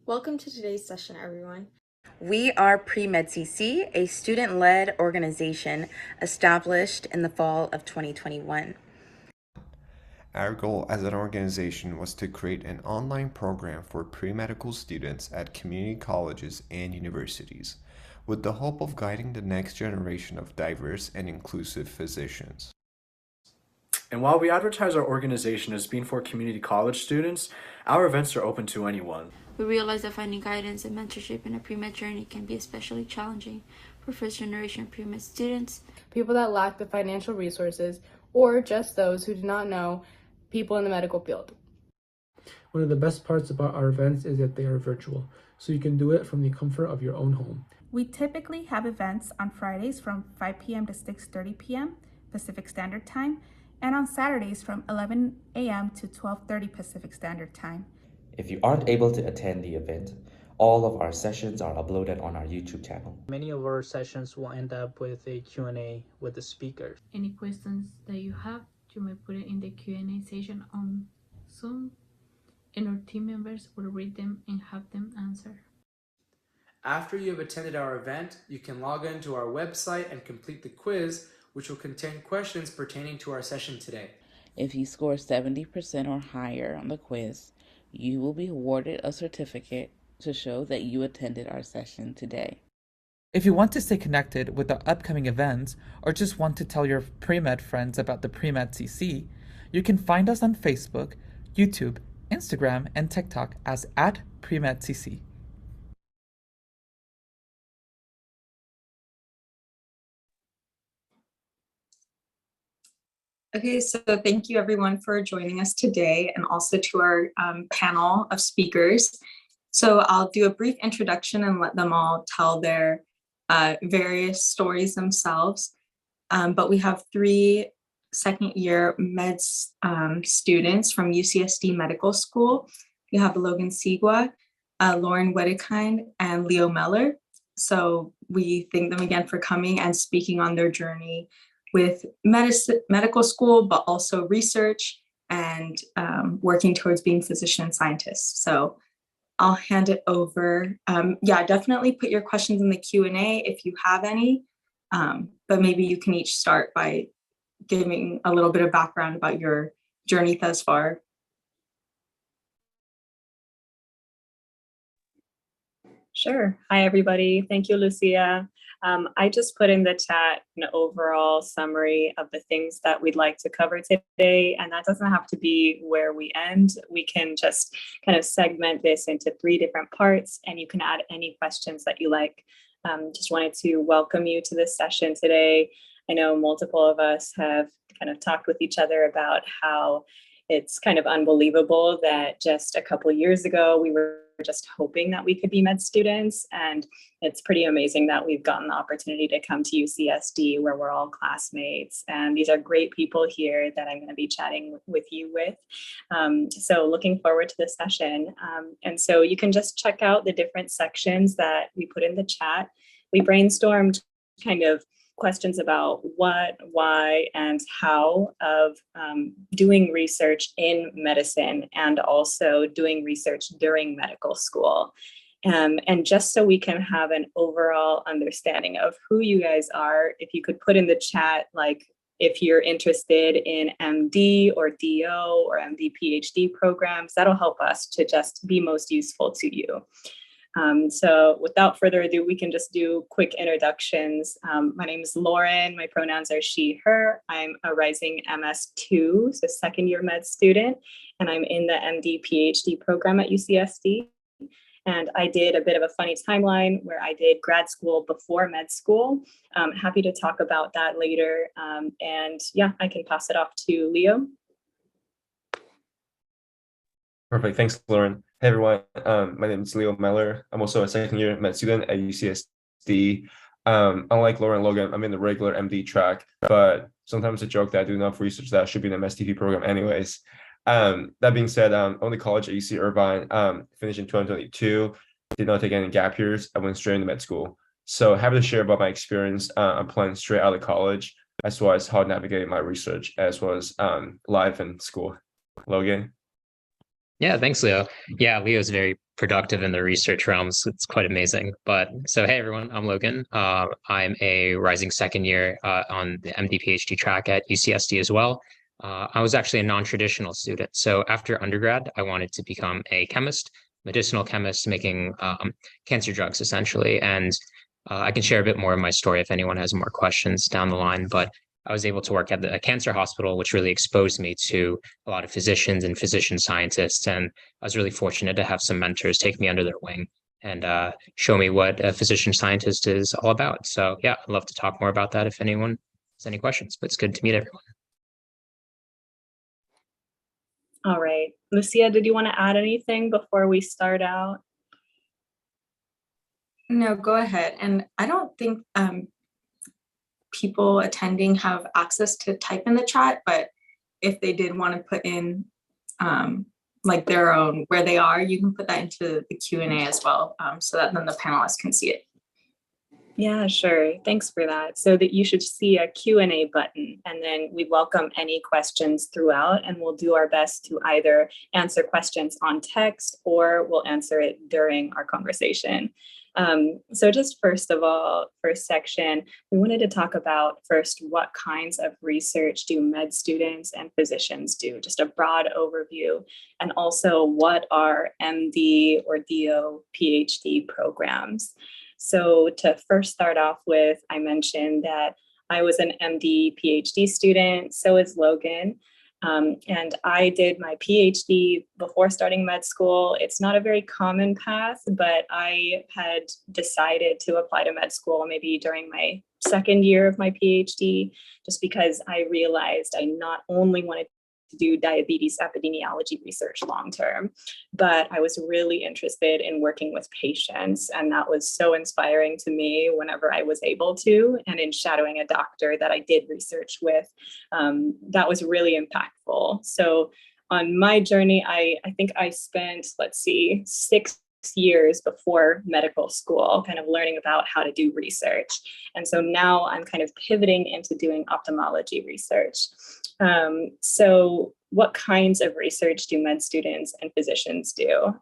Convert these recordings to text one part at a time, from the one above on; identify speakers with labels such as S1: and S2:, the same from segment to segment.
S1: Welcome to today's session, everyone.
S2: We are Premed CC, a student-led organization established in the fall of 2021.
S3: Our goal as an organization was to create an online program for pre-medical students at community colleges and universities, with the hope of guiding the next generation of diverse and inclusive physicians.
S4: And while we advertise our organization as being for community college students, our events are open to anyone.
S5: We realize that finding guidance and mentorship in a pre-med journey can be especially challenging for first-generation pre-med students,
S6: people that lack the financial resources, or just those who do not know people in the medical field.
S7: One of the best parts about our events is that they are virtual, so you can do it from the comfort of your own home.
S8: We typically have events on Fridays from 5 p.m. to 6:30 p.m. Pacific Standard Time, and on Saturdays from 11 a.m. to 12:30 Pacific Standard Time.
S9: If you aren't able to attend the event, all of our sessions are uploaded on our YouTube channel.
S10: Many of our sessions will end up with a Q&A with the speakers.
S11: Any questions that you have, you may put it in the Q&A session on Zoom, and our team members will read them and have them answer.
S12: After you have attended our event, you can log into our website and complete the quiz, which will contain questions pertaining to our session today.
S13: If you score 70% or higher on the quiz, you will be awarded a certificate to show that you attended our session today.
S14: If you want to stay connected with the upcoming events or just want to tell your pre-med friends about the Premed CC, you can find us on Facebook, YouTube, Instagram, and TikTok as @PremedCC.
S15: Okay, so thank you everyone for joining us today, and also to our panel of speakers. So I'll do a brief introduction and let them all tell their various stories themselves. But we have 3 second-year med students from UCSD Medical School. We have Logan Sigua, Lauren Wedekind, and Leo Meller. So we thank them again for coming and speaking on their journey with medical school, but also research and working towards being physician scientists. So I'll hand it over. Yeah, definitely put your questions in the Q&A if you have any, but maybe you can each start by giving a little bit of background about your journey thus far.
S16: Sure. Hi, everybody. Thank you, Lucia. I just put in the chat an overall summary of the things that we'd like to cover today, and that doesn't have to be where we end. We can just kind of segment this into 3 different parts, and you can add any questions that you like. Just wanted to welcome you to this session today. I know multiple of us have kind of talked with each other about how it's kind of unbelievable that just a couple of years ago, we were just hoping that we could be med students. And it's pretty amazing that we've gotten the opportunity to come to UCSD, where we're all classmates. And these are great people here that I'm going to be chatting with you with. So looking forward to this session. And so you can just check out the different sections that we put in the chat. We brainstormed kind of questions about what, why, and how of doing research in medicine, and also doing research during medical school. And just so we can have an overall understanding of who you guys are, if you could put in the chat, like if you're interested in MD or DO or MD PhD programs, that'll help us to just be most useful to you. So without further ado, we can just do quick introductions. My name is Lauren. My pronouns are she, her. I'm a rising MS2, so second-year med student, and I'm in the MD PhD program at UCSD. And I did a bit of a funny timeline where I did grad school before med school. Happy to talk about that later. And yeah, I can pass it off to Leo.
S17: Perfect. Thanks, Lauren. Hey, everyone. My name is Leo Meller. I'm also a second-year med student at UCSD. Unlike Lauren and Logan, I'm in the regular MD track, but sometimes I joke that I do enough research that I should be in an MSTP program anyways. That being said, I went to college at UC Irvine, finished in 2022, did not take any gap years. I went straight into med school. So happy to share about my experience applying straight out of college, as well as how navigating my research, as well as life and school. Logan?
S18: Yeah, thanks, Leo. Yeah, Leo's very productive in the research realms. It's quite amazing. But so, hey, everyone, I'm Logan. I'm a rising second year on the MD PhD track at UCSD as well. I was actually a non-traditional student. So after undergrad, I wanted to become a chemist, medicinal chemist, making cancer drugs essentially. And I can share a bit more of my story if anyone has more questions down the line. But I was able to work at a cancer hospital, which really exposed me to a lot of physicians and physician scientists. And I was really fortunate to have some mentors take me under their wing and show me what a physician scientist is all about. So yeah, I'd love to talk more about that if anyone has any questions, but it's good to meet everyone.
S16: All right. Lucia, did you want to add anything before we start out?
S15: No, go ahead. And I don't think people attending have access to type in the chat, but if they did want to put in like their own, where they are, you can put that into the Q&A as well, so that then the panelists can see it.
S16: Yeah, sure. Thanks for that. So that you should see a Q&A button, and then we welcome any questions throughout, and we'll do our best to either answer questions on text or we'll answer it during our conversation. So just first of all, first section, we wanted to talk about first what kinds of research do med students and physicians do, just a broad overview, and also what are MD or DO PhD programs. So to first start off with, I mentioned that I was an MD PhD student, so is Logan. And I did my PhD before starting med school. It's not a very common path, but I had decided to apply to med school maybe during my second year of my PhD, just because I realized I not only wanted to do diabetes epidemiology research long-term, but I was really interested in working with patients. And that was so inspiring to me whenever I was able to, and in shadowing a doctor that I did research with, that was really impactful. So on my journey, I think I spent, 6 years before medical school, kind of learning about how to do research. And so now I'm kind of pivoting into doing ophthalmology research. So what kinds of research do med students and physicians do?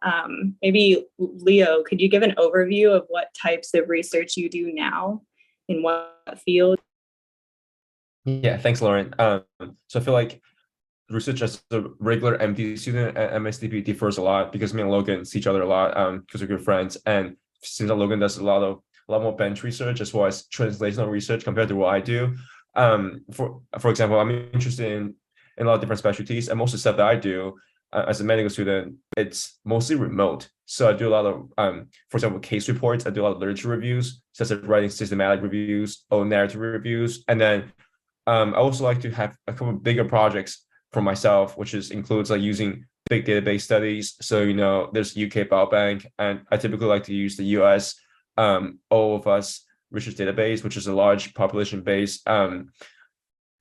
S16: Maybe Leo, could you give an overview of what types of research you do now, in what field?
S17: Yeah, thanks, Lauren. So I feel like research as a regular MD student at MSDP differs a lot because me and Logan see each other a lot because we're good friends. And since Logan does a lot more bench research as well as translational research compared to what I do. For example, I'm interested in a lot of different specialties, and most of the stuff that I do as a medical student, it's mostly remote. So I do a lot of, for example, case reports. I do a lot of literature reviews, such as writing systematic reviews or narrative reviews. And then I also like to have a couple of bigger projects for myself, which includes like using big database studies. So, there's UK Biobank, and I typically like to use the US All of Us research database, which is a large population-based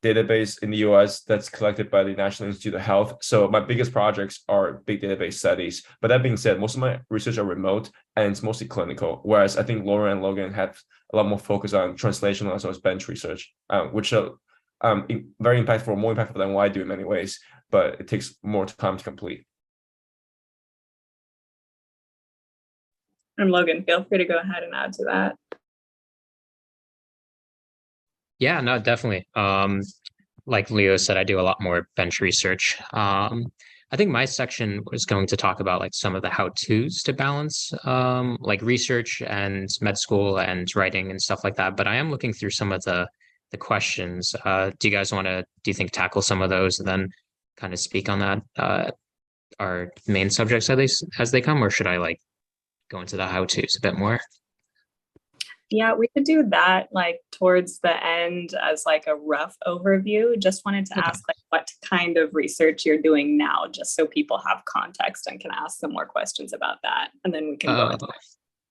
S17: database in the US that's collected by the National Institute of Health. So my biggest projects are big database studies. But that being said, most of my research are remote and it's mostly clinical, whereas I think Laura and Logan have a lot more focus on translational as well as bench research, which are very impactful, more impactful than what I do in many ways, but it takes more time to complete.
S16: And Logan, feel free to go ahead and add to that.
S18: Yeah, no, definitely. Like Leo said, I do a lot more bench research. I think my section was going to talk about like some of the how-tos to balance like research and med school and writing and stuff like that. But I am looking through some of the questions. Do you guys want to, do you think, tackle some of those and then kind of speak on that, our main subjects as they come, or should I like go into the how-tos a bit more?
S16: Yeah, we could do that like towards the end as like a rough overview. Just wanted to ask like what kind of research you're doing now, just so people have context and can ask some more questions about that. And then we can go into it.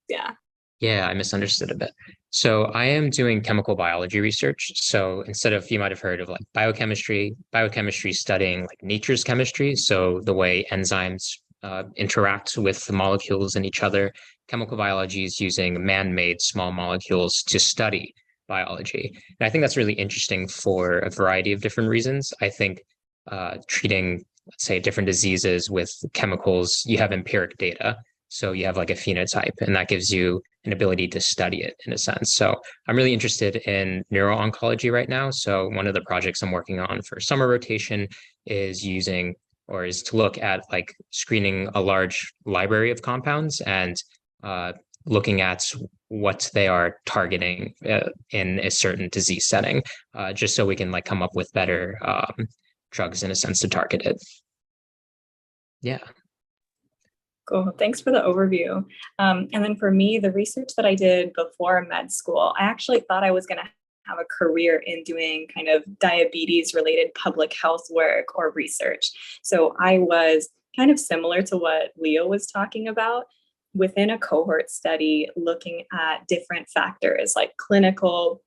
S16: Yeah.
S18: Yeah, I misunderstood a bit. So I am doing chemical biology research. So instead of, you might have heard of like biochemistry studying like nature's chemistry. So the way enzymes interact with the molecules in each other. Chemical biology is using man-made small molecules to study biology. And I think that's really interesting for a variety of different reasons. I think treating let's say, different diseases with chemicals, you have empiric data. So you have like a phenotype, and that gives you an ability to study it in a sense. So I'm really interested in neuro-oncology right now. So one of the projects I'm working on for summer rotation is to look at like screening a large library of compounds and looking at what they are targeting in a certain disease setting, just so we can like come up with better drugs in a sense to target it. Yeah.
S16: Cool. Thanks for the overview. And then for me, the research that I did before med school, I actually thought I was going to have a career in doing kind of diabetes related public health work or research. So I was kind of similar to what Leo was talking about within a cohort study, looking at different factors like clinical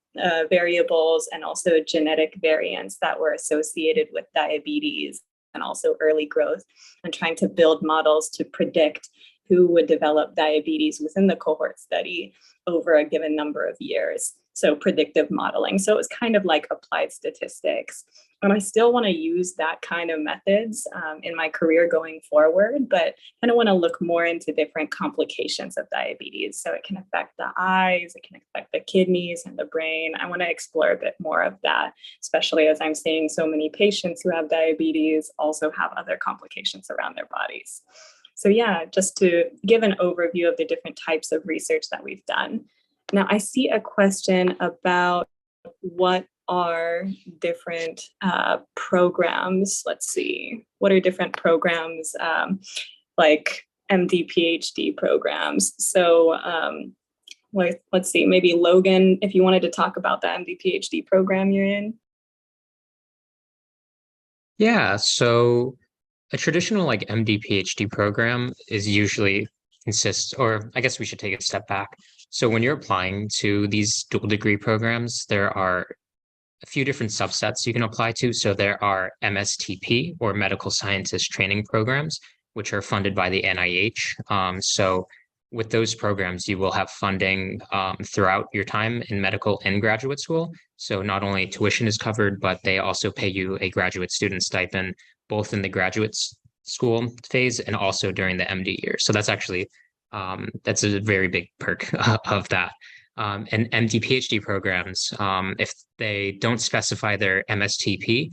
S16: variables and also genetic variants that were associated with diabetes and also early growth, and trying to build models to predict who would develop diabetes within the cohort study over a given number of years. So predictive modeling. So it was kind of like applied statistics. And I still want to use that kind of methods in my career going forward, but kind of want to look more into different complications of diabetes. So it can affect the eyes, it can affect the kidneys and the brain. I want to explore a bit more of that, especially as I'm seeing so many patients who have diabetes also have other complications around their bodies. So yeah, just to give an overview of the different types of research that we've done. Now, I see a question about what are different programs. Let's see, what are different programs like MD, PhD programs? So let's see, maybe Logan, if you wanted to talk about the MD, PhD program you're in.
S18: Yeah, so a traditional like MD, PhD program is usually or I guess we should take a step back. So when you're applying to these dual degree programs, there are a few different subsets you can apply to. So there are MSTP, or medical scientist training programs, which are funded by the NIH. So with those programs, you will have funding throughout your time in medical and graduate school. So not only tuition is covered, but they also pay you a graduate student stipend, both in the graduate school phase and also during the MD year. So that's actually, that's a very big perk of that. And MD PhD programs, if they don't specify their MSTP,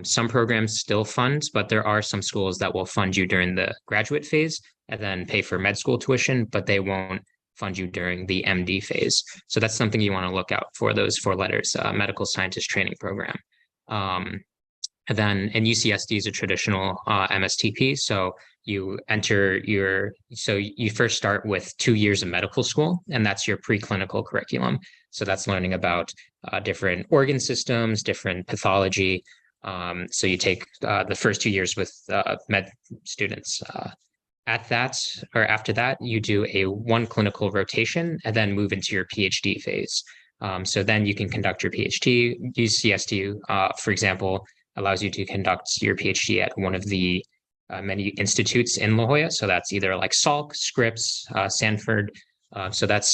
S18: some programs still fund, but there are some schools that will fund you during the graduate phase and then pay for med school tuition, but they won't fund you during the MD phase. So that's something you want to look out for, those 4 letters, medical scientist training program. And then in UCSD is a traditional MSTP. So you first start with 2 years of medical school, and that's your preclinical curriculum. So that's learning about different organ systems, different pathology. So you take the first 2 years with med students. After that, you do one clinical rotation and then move into your PhD phase. So then you can conduct your PhD. UCSD, for example, allows you to conduct your PhD at one of the many institutes in La Jolla. So that's either like Salk, Scripps, Sanford. So that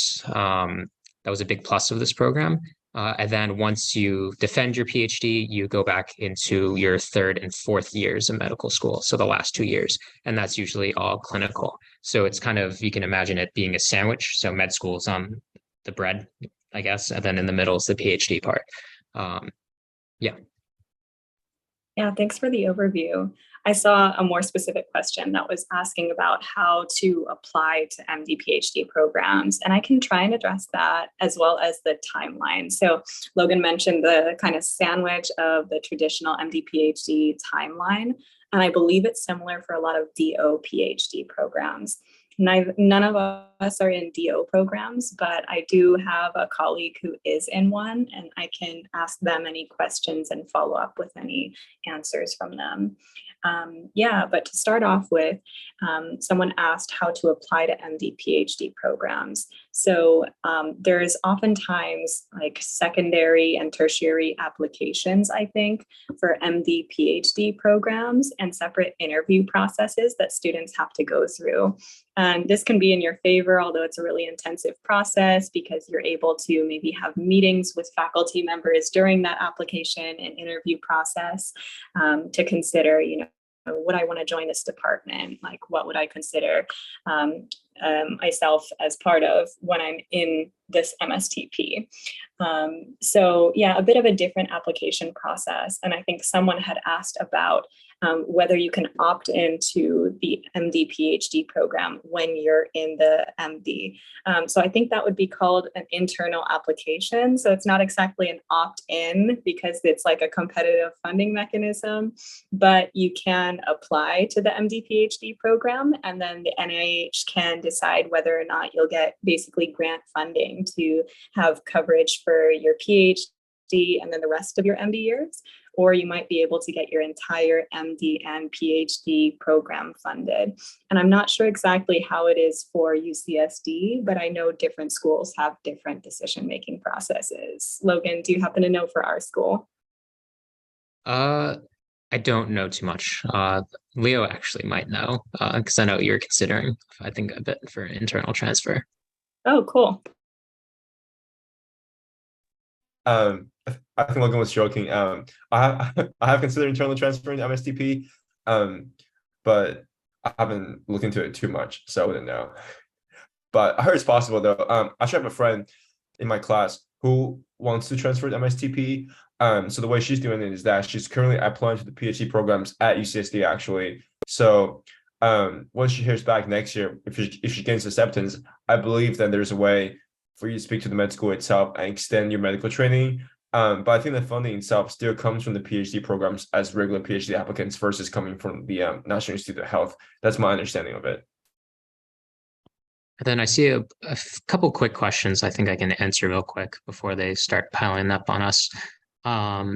S18: was a big plus of this program. And then once you defend your PhD, you go back into your 3rd and 4th years of medical school. So the last 2 years, and that's usually all clinical. So it's kind of, you can imagine it being a sandwich. So med school is on the bread, I guess. And then in the middle is the PhD part. Yeah.
S16: Yeah, thanks for the overview. I saw a more specific question that was asking about how to apply to MD PhD programs, and I can try and address that as well as the timeline. So Logan mentioned the kind of sandwich of the traditional MD PhD timeline, and I believe it's similar for a lot of DO PhD programs. None of us are in DO programs, but I do have a colleague who is in one, and I can ask them any questions and follow up with any answers from them. But to start off with, someone asked how to apply to MD PhD programs. So there's oftentimes like secondary and tertiary applications, I think, for MD PhD programs and separate interview processes that students have to go through. And this can be in your favor, although it's a really intensive process because you're able to maybe have meetings with faculty members during that application and interview process to consider, would I want to join this department? Like, what would I consider myself as part of when I'm in this MSTP? So yeah, a bit of a different application process. And I think someone had asked about whether you can opt into the MD PhD program when you're in the MD. So I think that would be called an internal application. So it's not exactly an opt-in because it's like a competitive funding mechanism, but you can apply to the MD PhD program, and then the NIH can decide whether or not you'll get basically grant funding to have coverage for your PhD and then the rest of your MD years. Or you might be able to get your entire MD and PhD program funded. And I'm not sure exactly how it is for UCSD, but I know different schools have different decision-making processes. Logan, do you happen to know for our school?
S18: I don't know too much. Leo actually might know, because I know you're considering, I think, a bit for internal transfer.
S16: Oh, cool.
S17: I think Logan was joking. I have considered internal transfer in MSTP, but I haven't looked into it too much, so I wouldn't know. But I heard it's possible though. I actually have a friend in my class who wants to transfer to MSTP. So the way she's doing it is that she's currently applying to the PhD programs at UCSD actually. So once she hears back next year, if she gains acceptance, I believe then there's a way for you to speak to the med school itself and extend your medical training. But I think the funding itself still comes from the PhD programs as regular PhD applicants versus coming from the National Institute of Health. That's my understanding of it.
S18: And then I see a couple quick questions I think I can answer real quick before they start piling up on us.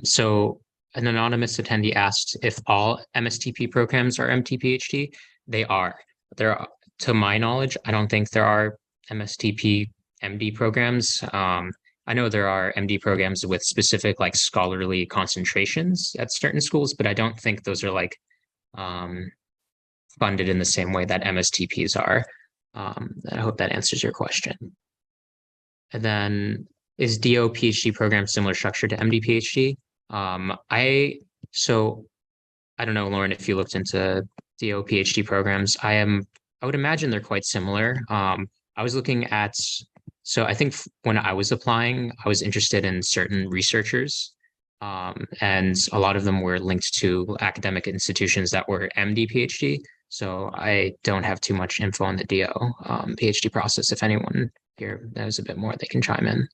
S18: So an anonymous attendee asked if all MSTP programs are MT-PhD. They are. There, to my knowledge, I don't think there are MSTP MD programs. I know there are MD programs with specific like scholarly concentrations at certain schools, but I don't think those are like funded in the same way that MSTPs are. I hope that answers your question. And then, is DO PhD program similar structure to MD PhD? I don't know, Lauren, if you looked into DO PhD programs. I would imagine they're quite similar. I was looking at, so I think when I was applying, I was interested in certain researchers, and a lot of them were linked to academic institutions that were MD PhD. So I don't have too much info on the DO PhD process. If anyone here knows a bit more, they can chime in.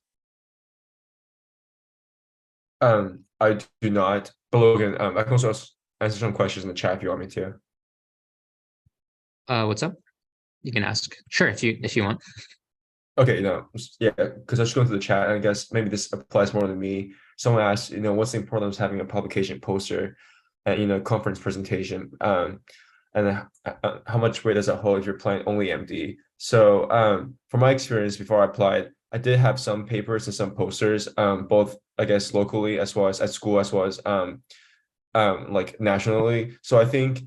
S17: I do not. But Logan, I can also answer some questions in the chat if you want me to.
S18: What's up? You can ask. Sure, if you want.
S17: Okay, yeah, because I was going to the chat, and I guess maybe this applies more to me. Someone asked, what's the importance of having a publication poster and conference presentation, and how much weight does that hold if you're applying only MD? So from my experience before I applied, I did have some papers and some posters, both I guess locally as well as at school as well as like nationally. So I think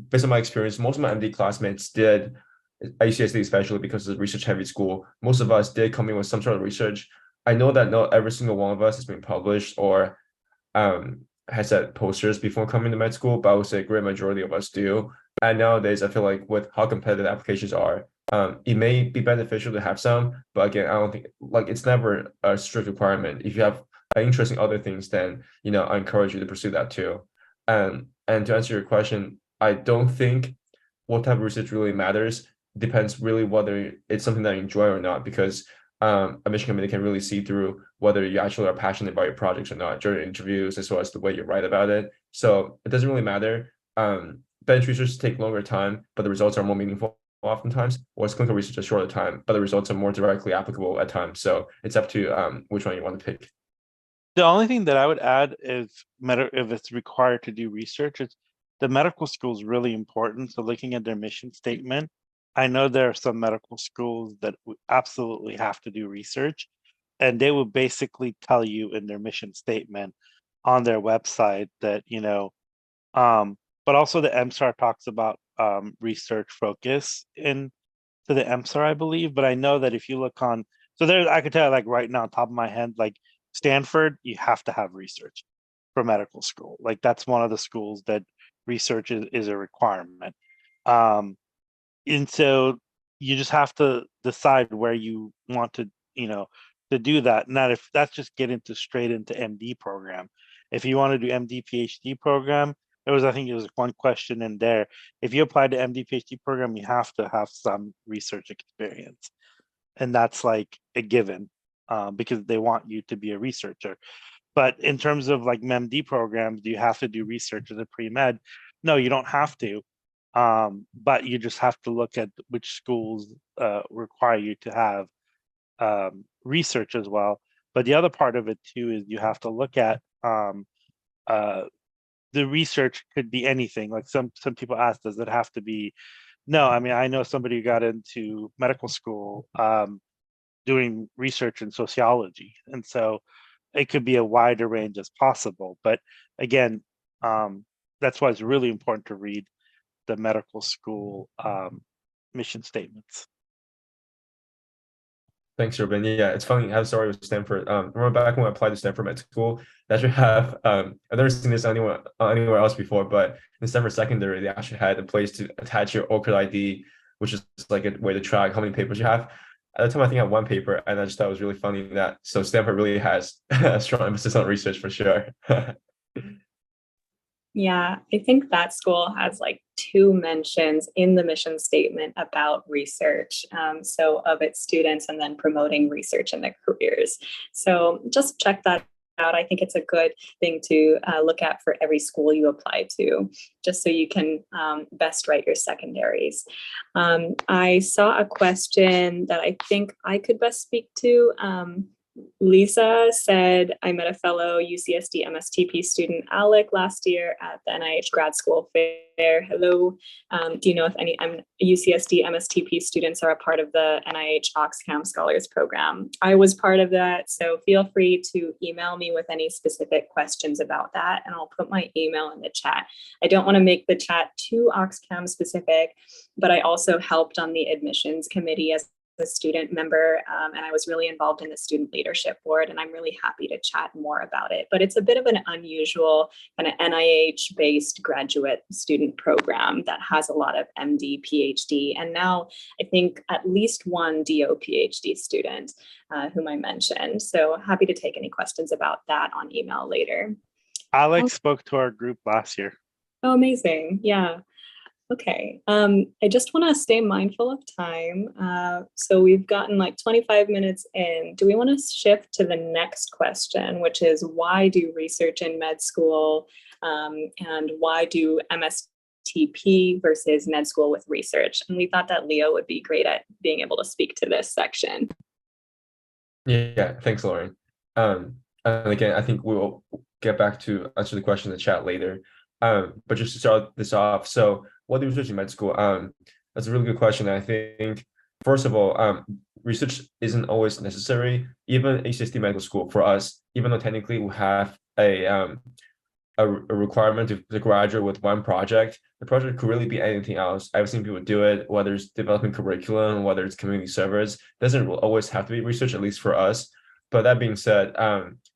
S17: based on my experience, most of my MD classmates did, at UCSD especially because it's a research heavy school, most of us did come in with some sort of research. I know that not every single one of us has been published or has had posters before coming to med school, but I would say a great majority of us do. And nowadays, I feel like with how competitive applications are, it may be beneficial to have some, but again, I don't think like it's never a strict requirement. If you have an interest in other things, then I encourage you to pursue that too. And to answer your question, I don't think what type of research really matters. Depends really whether it's something that you enjoy or not, because admission committee can really see through whether you actually are passionate about your projects or not during interviews, as well as the way you write about it. So it doesn't really matter. Bench research take longer time, but the results are more meaningful oftentimes, whereas clinical research a shorter time, but the results are more directly applicable at times. So it's up to which one you want to pick.
S19: The only thing that I would add is if it's required to do research, it's the medical school is really important. So looking at their mission statement, I know there are some medical schools that absolutely have to do research, and they will basically tell you in their mission statement on their website that, but also the MSAR talks about research focus to the MSAR, I believe. But I know that if you look on, so there, I could tell you like right now, on top of my head, like Stanford, you have to have research for medical school. Like that's one of the schools that research is a requirement. And so you just have to decide where you want to, to do that. Not if that's just get into straight into MD program. If you want to do MD PhD program, I think it was one question in there. If you apply to MD PhD program, you have to have some research experience, and that's like a given because they want you to be a researcher. But in terms of like MD programs, do you have to do research as a pre-med? No, you don't have to. But you just have to look at which schools require you to have research as well. But the other part of it too is you have to look at the research could be anything. Like some people ask, does it have to be? No, I mean, I know somebody who got into medical school doing research in sociology, and so it could be a wider range as possible. But again, that's why it's really important to read the medical school mission statements.
S17: Thanks, Ruben. Yeah, it's funny. I have a story with Stanford. Remember back when I applied to Stanford Med School, they actually have I've never seen this anywhere else before, but in Stanford Secondary, they actually had a place to attach your OCRD ID, which is like a way to track how many papers you have. At the time, I think I had one paper, and I just thought it was really funny that so Stanford really has a strong emphasis on research for sure.
S16: Yeah, I think that school has like 2 mentions in the mission statement about research, so of its students, and then promoting research in their careers. So just check that out. I think it's a good thing to look at for every school you apply to, just so you can best write your secondaries. I saw a question that I think I could best speak to. Lisa said, I met a fellow UCSD MSTP student, Alec, last year at the NIH grad school fair. Hello. Do you know if any UCSD MSTP students are a part of the NIH OxCam Scholars Program? I was part of that, so feel free to email me with any specific questions about that, and I'll put my email in the chat. I don't want to make the chat too OxCam specific, but I also helped on the admissions committee as a student member, and I was really involved in the student leadership board, and I'm really happy to chat more about it. But it's a bit of an unusual kind of NIH-based graduate student program that has a lot of MD, PhD, and now I think at least one DO PhD student whom I mentioned. So happy to take any questions about that on email later.
S19: Alex spoke to our group last year.
S16: Oh, amazing. Yeah. Okay, I just want to stay mindful of time. So we've gotten like 25 minutes in. Do we want to shift to the next question, which is why do research in med school and why do MSTP versus med school with research? And we thought that Leo would be great at being able to speak to this section.
S17: Yeah, thanks, Lauren. And again, I think we'll get back to answer the question in the chat later. But just to start this off, so what do research in med school? That's a really good question. I think, first of all, research isn't always necessary. Even HCSD medical school for us, even though technically we have a requirement to graduate with one project, the project could really be anything else. I've seen people do it, whether it's developing curriculum, whether it's community servers. It doesn't always have to be research, at least for us. But that being said,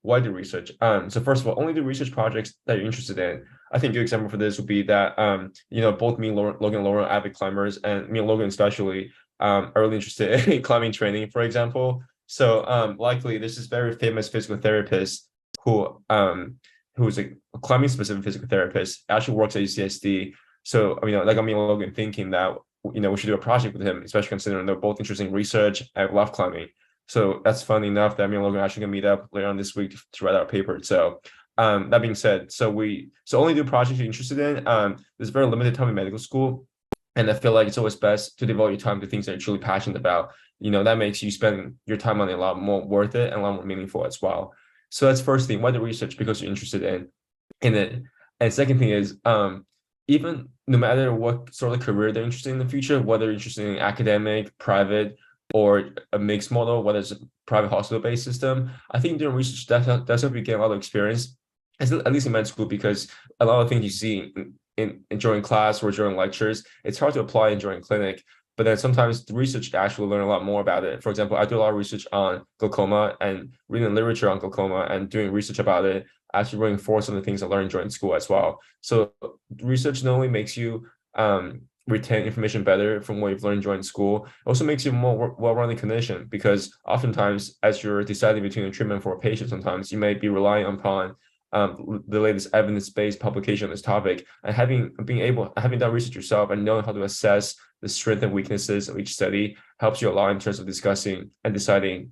S17: why do research? So first of all, only do research projects that you're interested in. I think a good example for this would be that, both me, Logan and Lauren are avid climbers, and me and Logan especially are really interested in climbing training, for example. So likely this is very famous physical therapist who's a climbing specific physical therapist, actually works at UCSD. So, like me and Logan thinking that, we should do a project with him, especially considering they're both interested in research and love climbing. So that's funny enough that me and Logan are actually gonna meet up later on this week to write our paper. So that being said, so only do projects you're interested in. There's very limited time in medical school, and I feel like it's always best to devote your time to things that you're truly passionate about. That makes you spend your time on it a lot more worth it and a lot more meaningful as well. So that's first thing. Why do research? Because you're interested in it. And second thing is, even no matter what sort of career they're interested in the future, whether you're interested in academic, private, or a mixed model, whether it's a private hospital-based system, I think doing research that's help you get a lot of experience, at least in med school, because a lot of things you see during class or during lectures, it's hard to apply during clinic. But then sometimes the research actually learn a lot more about it. For example, I do a lot of research on glaucoma and reading literature on glaucoma and doing research about it. actually reinforce some of the things I learned during school as well. So research not only makes you retain information better from what you've learned during school, it also makes you a more well-rounded clinician, because oftentimes as you're deciding between a treatment for a patient, sometimes you may be relying upon the latest evidence-based publication on this topic, and having done research yourself and knowing how to assess the strengths and weaknesses of each study helps you a lot in terms of discussing and deciding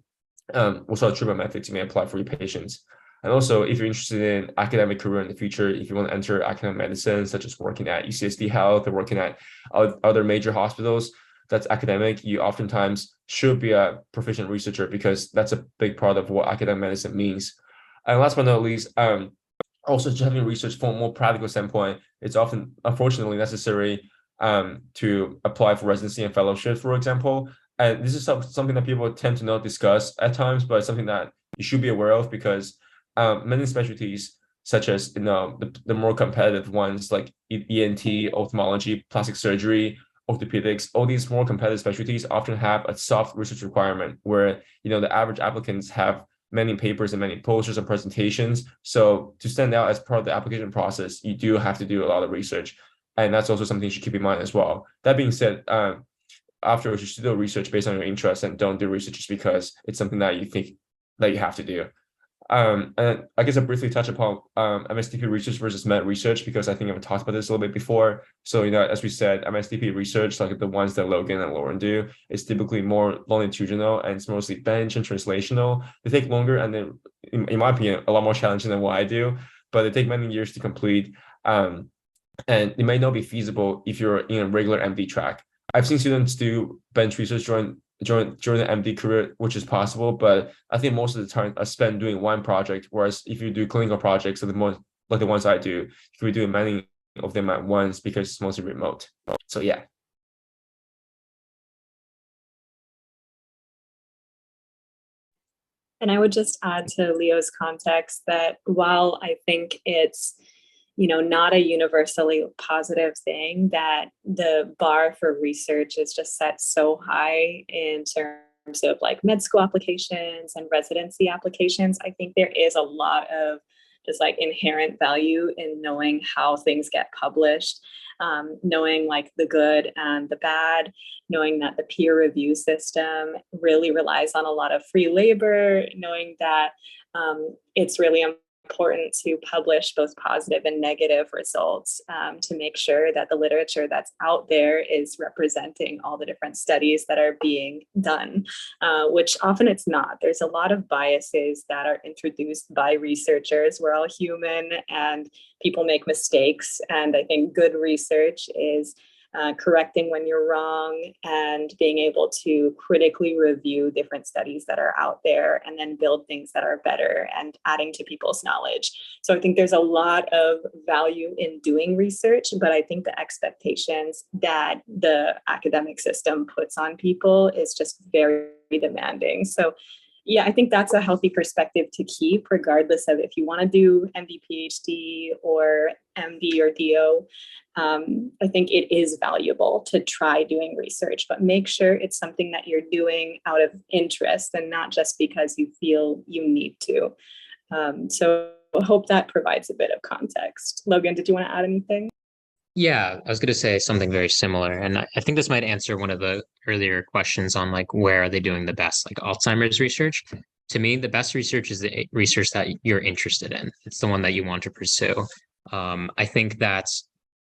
S17: what sort of treatment methods you may apply for your patients. And also, if you're interested in academic career in the future, if you want to enter academic medicine, such as working at UCSD Health or working at other major hospitals, that's academic, you oftentimes should be a proficient researcher, because that's a big part of what academic medicine means. And last but not least, also just having research from a more practical standpoint, it's often, unfortunately, necessary to apply for residency and fellowship, for example. And this is something that people tend to not discuss at times, but it's something that you should be aware of, because many specialties, such as the more competitive ones like ENT, ophthalmology, plastic surgery, orthopedics, all these more competitive specialties often have a soft research requirement where the average applicants have many papers and many posters and presentations. So to stand out as part of the application process, you do have to do a lot of research, and that's also something you should keep in mind as well. That being said, afterwards, you should do research based on your interest, and don't do research just because it's something that you think that you have to do. And I guess I'll briefly touch upon MSDP research versus med research, because I think I've talked about this a little bit before. So, as we said, MSDP research, like the ones that Logan and Lauren do, is typically more longitudinal, and it's mostly bench and translational. They take longer, and then, in my opinion, a lot more challenging than what I do, but they take many years to complete. And it may not be feasible if you're in a regular MD track. I've seen students do bench research during the MD career, which is possible, but I think most of the time I spend doing one project. Whereas if you do clinical projects, like the ones I do, you can be doing many of them at once, because it's mostly remote. So yeah.
S16: And I would just add to Leo's context that while I think it's not a universally positive thing that the bar for research is just set so high in terms of like med school applications and residency applications, I think there is a lot of just like inherent value in knowing how things get published, knowing like the good and the bad, knowing that the peer review system really relies on a lot of free labor, knowing that it's really important to publish both positive and negative results to make sure that the literature that's out there is representing all the different studies that are being done, which often it's not. There's a lot of biases that are introduced by researchers. We're all human and people make mistakes. And I think good research is correcting when you're wrong and being able to critically review different studies that are out there and then build things that are better and adding to people's knowledge. So I think there's a lot of value in doing research, but I think the expectations that the academic system puts on people is just very demanding. So yeah, I think that's a healthy perspective to keep, regardless of if you want to do MD, PhD, or MD or DO. I think it is valuable to try doing research, but make sure it's something that you're doing out of interest and not just because you feel you need to. So I hope that provides a bit of context. Logan, did you want to add anything?
S18: Yeah, I was going to say something very similar. And I think this might answer one of the earlier questions on like, where are they doing the best, like Alzheimer's research? To me, the best research is the research that you're interested in. It's the one that you want to pursue. I think that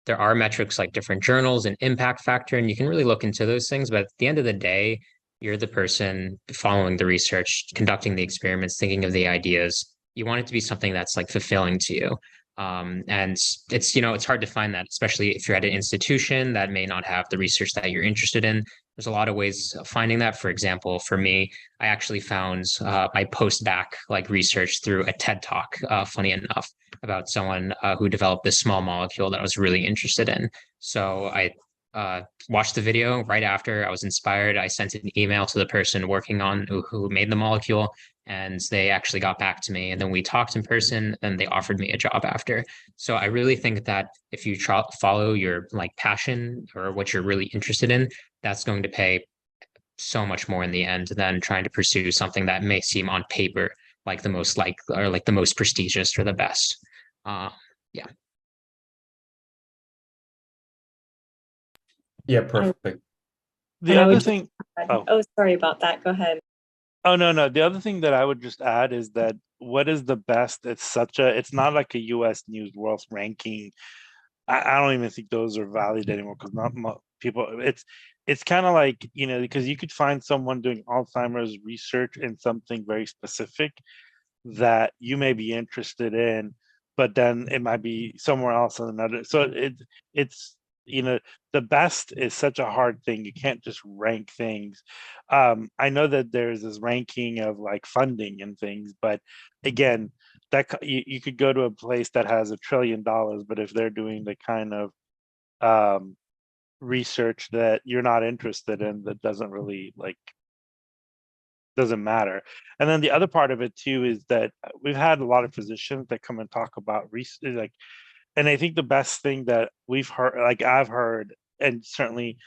S18: there are metrics like different journals and impact factor, and you can really look into those things. But at the end of the day, you're the person following the research, conducting the experiments, thinking of the ideas. You want it to be something that's like fulfilling to you. And it's hard to find that, especially if you're at an institution that may not have the research that you're interested in. There's a lot of ways of finding that. For example, for me, I actually found my post-bac like research through a TED Talk, funny enough, about someone who developed this small molecule that I was really interested in. So I watched the video right after. I was inspired. I sent an email to the person working on who made the molecule, and they actually got back to me, and then we talked in person, and they offered me a job after. So I really think that if you follow your like passion or what you're really interested in, that's going to pay so much more in the end than trying to pursue something that may seem on paper like the most like or like the most prestigious or the best. Yeah.
S17: Yeah, perfect.
S19: The other thing,
S16: oh, sorry about that. Go ahead.
S19: Oh, no. The other thing that I would just add is that what is the best? It's not like a US News World ranking. I don't even think those are valid anymore because not people. It's kind of like, because you could find someone doing Alzheimer's research in something very specific that you may be interested in, but then it might be somewhere else in another. So it's the best is such a hard thing. You can't just rank things. I know that there's this ranking of like funding and things, but again, you could go to a place that has $1 trillion, but if they're doing the kind of research that you're not interested in, that doesn't matter. And then the other part of it too is that we've had a lot of physicians that come and talk about research, and I think the best thing that we've heard, like I've heard, and certainly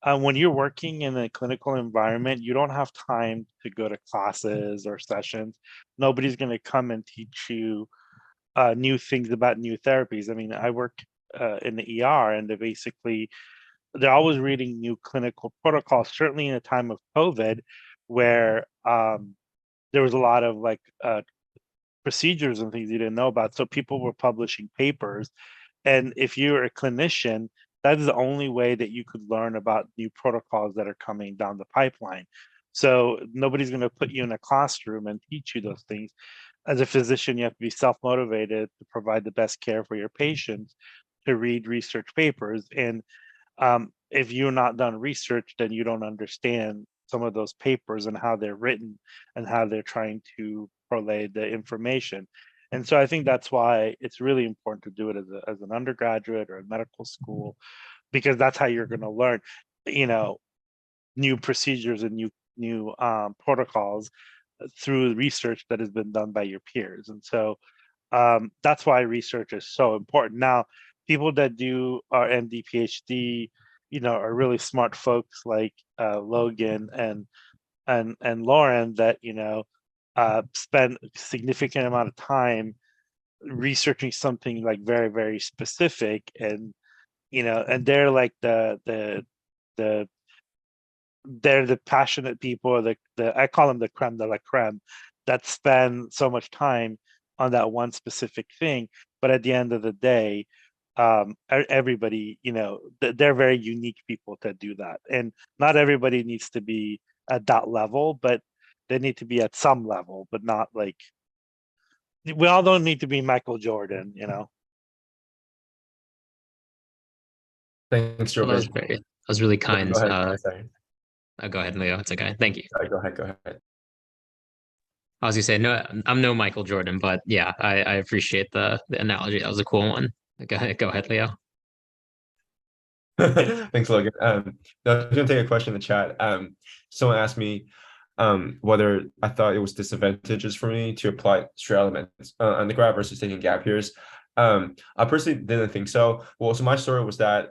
S19: when you're working in a clinical environment, you don't have time to go to classes or sessions. Nobody's going to come and teach you new things about new therapies. I mean, I work in the ER, and they're always reading new clinical protocols, certainly in a time of COVID, where there was a lot of procedures and things you didn't know about. So people were publishing papers. And if you're a clinician, that is the only way that you could learn about new protocols that are coming down the pipeline. So nobody's going to put you in a classroom and teach you those things. As a physician, you have to be self-motivated to provide the best care for your patients, to read research papers. And if you're not done research, then you don't understand some of those papers and how they're written and how they're trying to relay the information. And so I think that's why it's really important to do it as an undergraduate or a medical school, because that's how you're going to learn, new procedures and new protocols through research that has been done by your peers. And so that's why research is so important. Now, people that do our MD, PhD, are really smart folks like Logan and Lauren that spend a significant amount of time researching something like very, very specific, and and they're like the they're the passionate people, I call them the creme de la creme, that spend so much time on that one specific thing. But at the end of the day, everybody, they're very unique people to do that. And not everybody needs to be at that level, but they need to be at some level, but not like, we all don't need to be Michael Jordan,
S17: Thanks, Joe.
S18: Well, that was really kind.
S17: Go ahead. Sorry.
S18: Go ahead, Leo. It's okay. Thank you.
S17: Sorry, go ahead.
S18: I was gonna say, no, I'm no Michael Jordan, but yeah, I appreciate the analogy. That was a cool one. Go ahead, Leo.
S17: Thanks, Logan. I was gonna take a question in the chat. Someone asked me whether I thought it was disadvantageous for me to apply straight out of undergrad versus taking gap years. I personally didn't think so. Well, so my story was that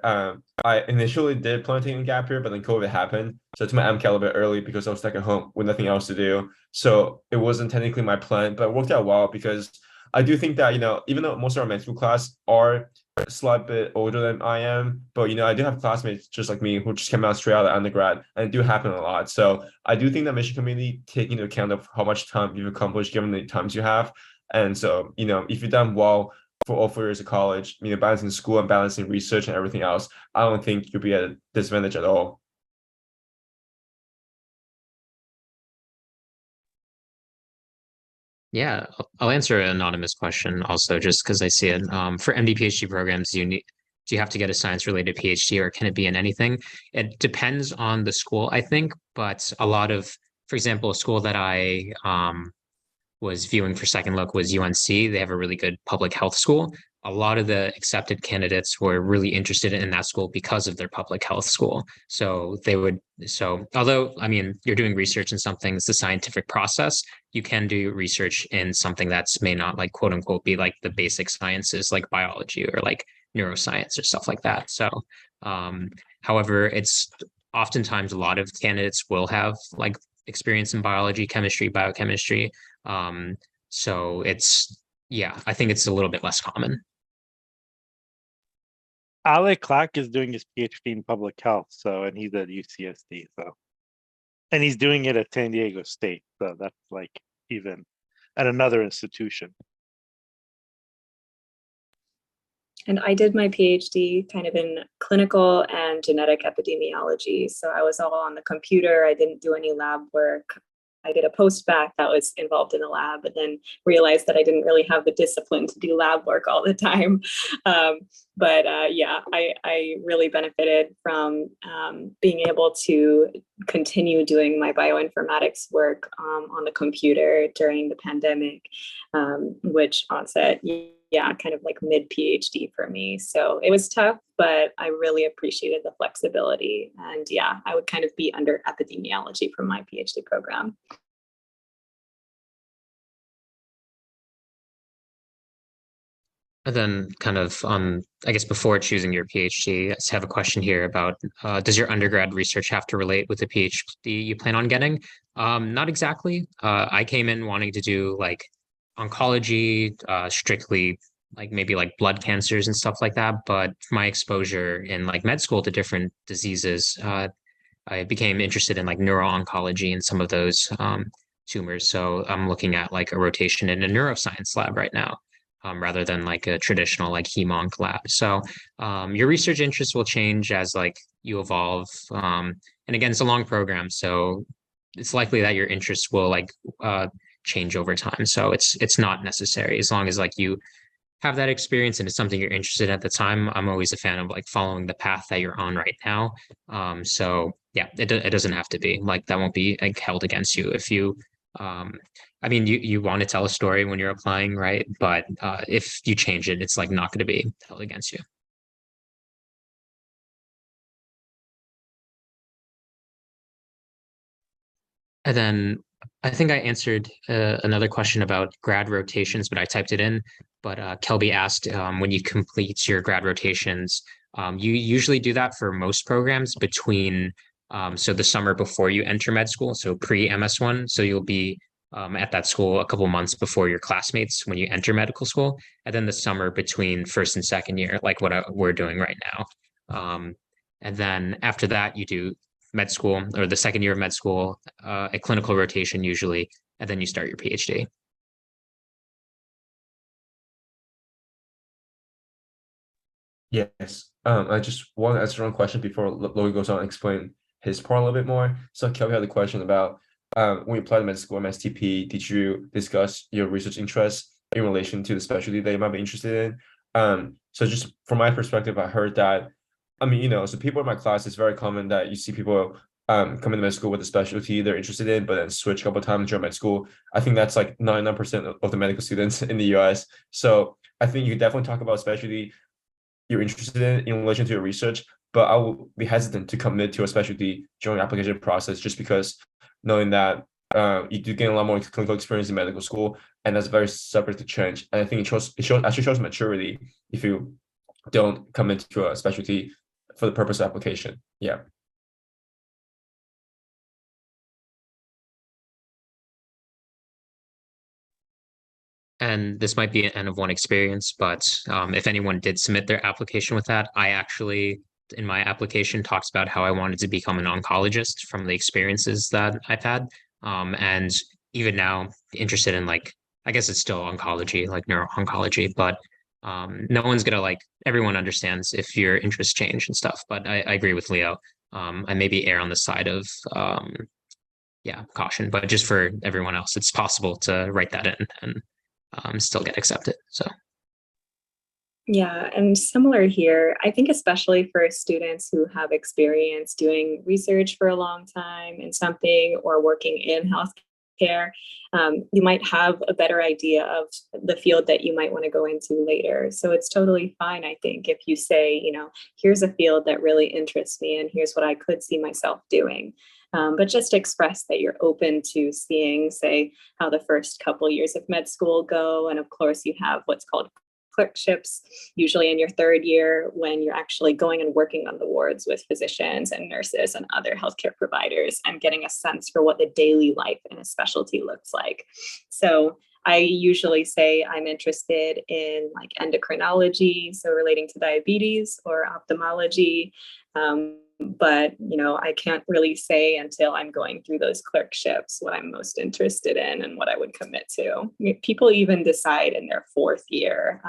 S17: I initially did plan on taking a gap year, but then COVID happened. So I took my MCAT a little bit early because I was stuck at home with nothing else to do. So it wasn't technically my plan, but it worked out well because I do think that, even though most of our med school class are a slight bit older than I am, but I do have classmates just like me who just came out straight out of undergrad, and it do happen a lot. So I do think that mission community, taking into account of how much time you've accomplished given the times you have. And so, if you've done well for all 4 years of college, balancing school and balancing research and everything else, I don't think you'll be at a disadvantage at all.
S18: Yeah, I'll answer an anonymous question also, just because I see it. For MD PhD programs, do you have to get a science-related PhD, or can it be in anything? It depends on the school, I think, but a lot of, for example, a school that I was viewing for second look was UNC. They have a really good public health school. A lot of the accepted candidates were really interested in that school because of their public health school. So although, I mean, you're doing research in something, it's a scientific process, you can do research in something that's may not like quote unquote be like the basic sciences, like biology or like neuroscience or stuff like that. So, however, it's oftentimes a lot of candidates will have like experience in biology, chemistry, biochemistry. So yeah, I think it's a little bit less common.
S19: Alec Clack is doing his PhD in public health, and he's at UCSD, and he's doing it at San Diego State, so that's like even at another institution.
S16: And I did my PhD kind of in clinical and genetic epidemiology. So I was all on the computer. I didn't do any lab work. I did a post-bac that was involved in the lab, but then realized that I didn't really have the discipline to do lab work all the time. Yeah, I really benefited from being able to continue doing my bioinformatics work on the computer during the pandemic, which onset, yeah, kind of like mid PhD for me. So it was tough, but I really appreciated the flexibility. And yeah, I would kind of be under epidemiology for my PhD program.
S18: And then kind of, I guess before choosing your PhD, I just have a question here about, does your undergrad research have to relate with the PhD you plan on getting? Not exactly. I came in wanting to do like oncology, strictly like maybe like blood cancers and stuff like that. But my exposure in like med school to different diseases, I became interested in like neuro-oncology and some of those tumors. So I'm looking at like a rotation in a neuroscience lab right now. Rather than like a traditional like hem-onc lab. So your research interests will change as like you evolve. And again, it's a long program, so it's likely that your interests will like change over time. So it's not necessary as long as like you have that experience and it's something you're interested in at the time. I'm always a fan of like following the path that you're on right now. So yeah, it doesn't have to be like that won't be like held against you if you I mean, you want to tell a story when you're applying, right? But if you change it, it's like not going to be held against you. And then I think I answered another question about grad rotations, but I typed it in. But Kelby asked, when you complete your grad rotations, you usually do that for most programs between, so the summer before you enter med school, so pre-MS1. So you'll be at that school a couple months before your classmates when you enter medical school, and then the summer between first and second year, like we're doing right now. And then after that, you do med school or the second year of med school, a clinical rotation usually, and then you start your PhD.
S17: Yes. I just want to answer one question before Logan goes on and explain his part a little bit more. So Kelly had a question about when you applied to med school, MSTP, did you discuss your research interests in relation to the specialty that you might be interested in? So just from my perspective, I heard that, I mean, so people in my class, it's very common that you see people come into med school with a specialty they're interested in, but then switch a couple of times during med school. I think that's like 99% of the medical students in the US. So I think you could definitely talk about specialty you're interested in relation to your research, but I will be hesitant to commit to a specialty during the application process just because knowing that you do gain a lot more clinical experience in medical school, and that's very subject to change. And I think it actually shows maturity if you don't commit to a specialty for the purpose of application. Yeah.
S18: And this might be an N of one experience, but if anyone did submit their application with that, I actually, in my application, talks about how I wanted to become an oncologist from the experiences that I've had. And even now, interested in like, I guess it's still oncology, like neuro-oncology, but no one's gonna like, everyone understands if your interests change and stuff. But I agree with Leo. I maybe err on the side of yeah, caution, but just for everyone else, it's possible to write that in and still get accepted. So
S16: yeah, and similar here, I think especially for students who have experience doing research for a long time in something or working in healthcare, you might have a better idea of the field that you might want to go into later. So it's totally fine, I think, if you say, here's a field that really interests me and here's what I could see myself doing. But just express that you're open to seeing, say, how the first couple years of med school go. And of course, you have what's called clerkships, usually in your third year, when you're actually going and working on the wards with physicians and nurses and other healthcare providers and getting a sense for what the daily life in a specialty looks like. So I usually say I'm interested in like endocrinology, so relating to diabetes, or ophthalmology. But I can't really say until I'm going through those clerkships what I'm most interested in and what I would commit to. People even decide in their fourth year.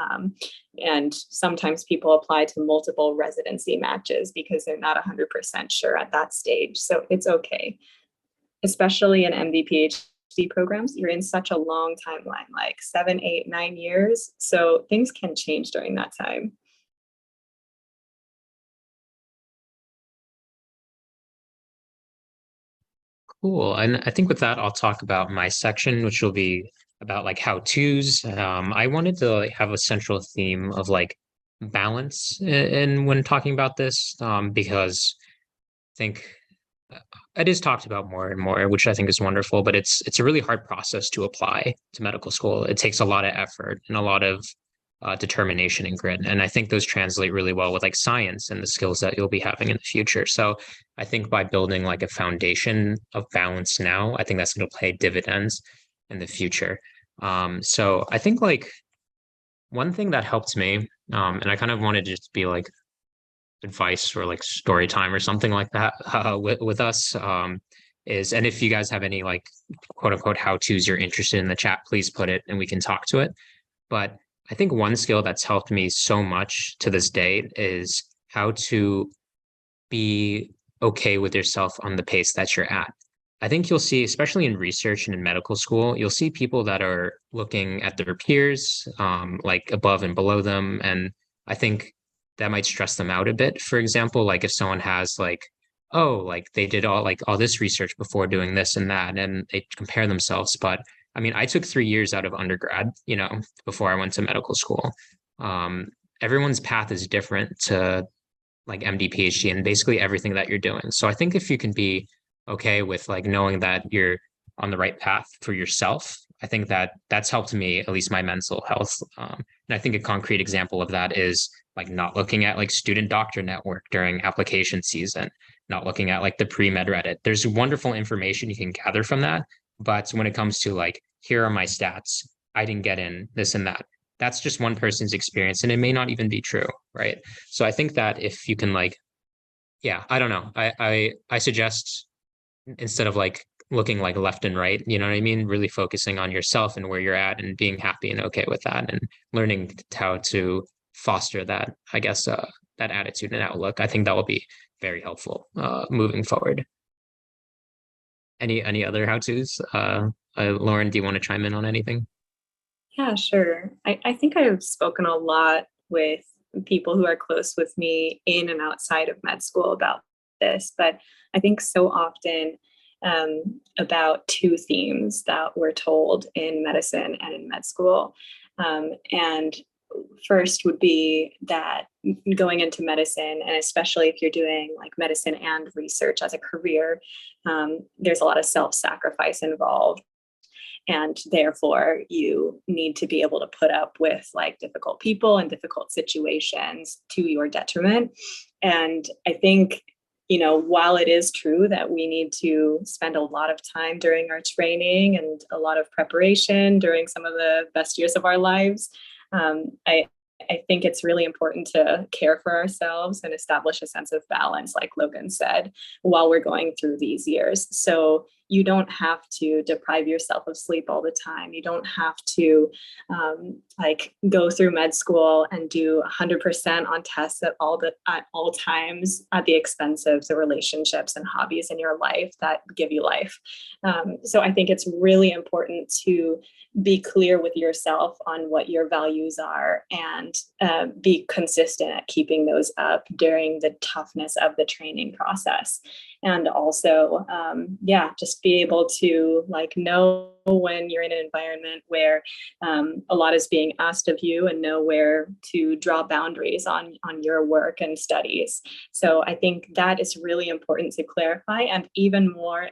S16: And sometimes people apply to multiple residency matches because they're not 100% sure at that stage. So it's okay, especially in MD PhD programs. You're in such a long timeline, like 7, 8, 9 years. So things can change during that time.
S18: Cool. And I think with that, I'll talk about my section, which will be about like how-tos. I wanted to like, have a central theme of like balance in when talking about this, because I think it is talked about more and more, which I think is wonderful, but it's a really hard process to apply to medical school. It takes a lot of effort and a lot of determination and grit. And I think those translate really well with like science and the skills that you'll be having in the future. So I think by building like a foundation of balance now, I think that's going to pay dividends in the future. So I think like one thing that helped me, and I kind of wanted to just be like advice or like story time or something like that with us, is, and if you guys have any like quote unquote how-tos you're interested in the chat, please put it and we can talk to it. But I think one skill that's helped me so much to this day is how to be okay with yourself on the pace that you're at. I think you'll see, especially in research and in medical school, you'll see people that are looking at their peers, like above and below them. And I think that might stress them out a bit. For example, like if someone has like, oh, like they did all this research before doing this and that, and they compare themselves. But I mean, I took 3 years out of undergrad, before I went to medical school. Everyone's path is different to like MD, PhD, and basically everything that you're doing. So I think if you can be okay with like knowing that you're on the right path for yourself, I think that that's helped me, at least my mental health. And I think a concrete example of that is like not looking at like student doctor network during application season, not looking at like the pre-med Reddit. There's wonderful information you can gather from that. But when it comes to like, here are my stats, I didn't get in this and that. That's just one person's experience and it may not even be true, right? So I think that if you can like, yeah, I don't know. I suggest instead of like looking like left and right, you know what I mean? Really focusing on yourself and where you're at and being happy and okay with that and learning how to foster that, I guess, that attitude and outlook. I think that will be very helpful moving forward. Any other how-tos? Lauren, do you want to chime in on anything?
S16: Yeah, sure. I think I've spoken a lot with people who are close with me in and outside of med school about this, but I think so often about two themes that we're told in medicine and in med school. And first would be that going into medicine, and especially if you're doing like medicine and research as a career, there's a lot of self-sacrifice involved. And therefore, you need to be able to put up with like difficult people and difficult situations to your detriment. And I think, while it is true that we need to spend a lot of time during our training and a lot of preparation during some of the best years of our lives, I think it's really important to care for ourselves and establish a sense of balance, like Logan said, while we're going through these years. So you don't have to deprive yourself of sleep all the time. You don't have to go through med school and do 100% on tests at all times at the expense of the relationships and hobbies in your life that give you life. So I think it's really important to be clear with yourself on what your values are and be consistent at keeping those up during the toughness of the training process. And also, just be able to know when you're in an environment where a lot is being asked of you and know where to draw boundaries on your work and studies. So I think that is really important to clarify, and even more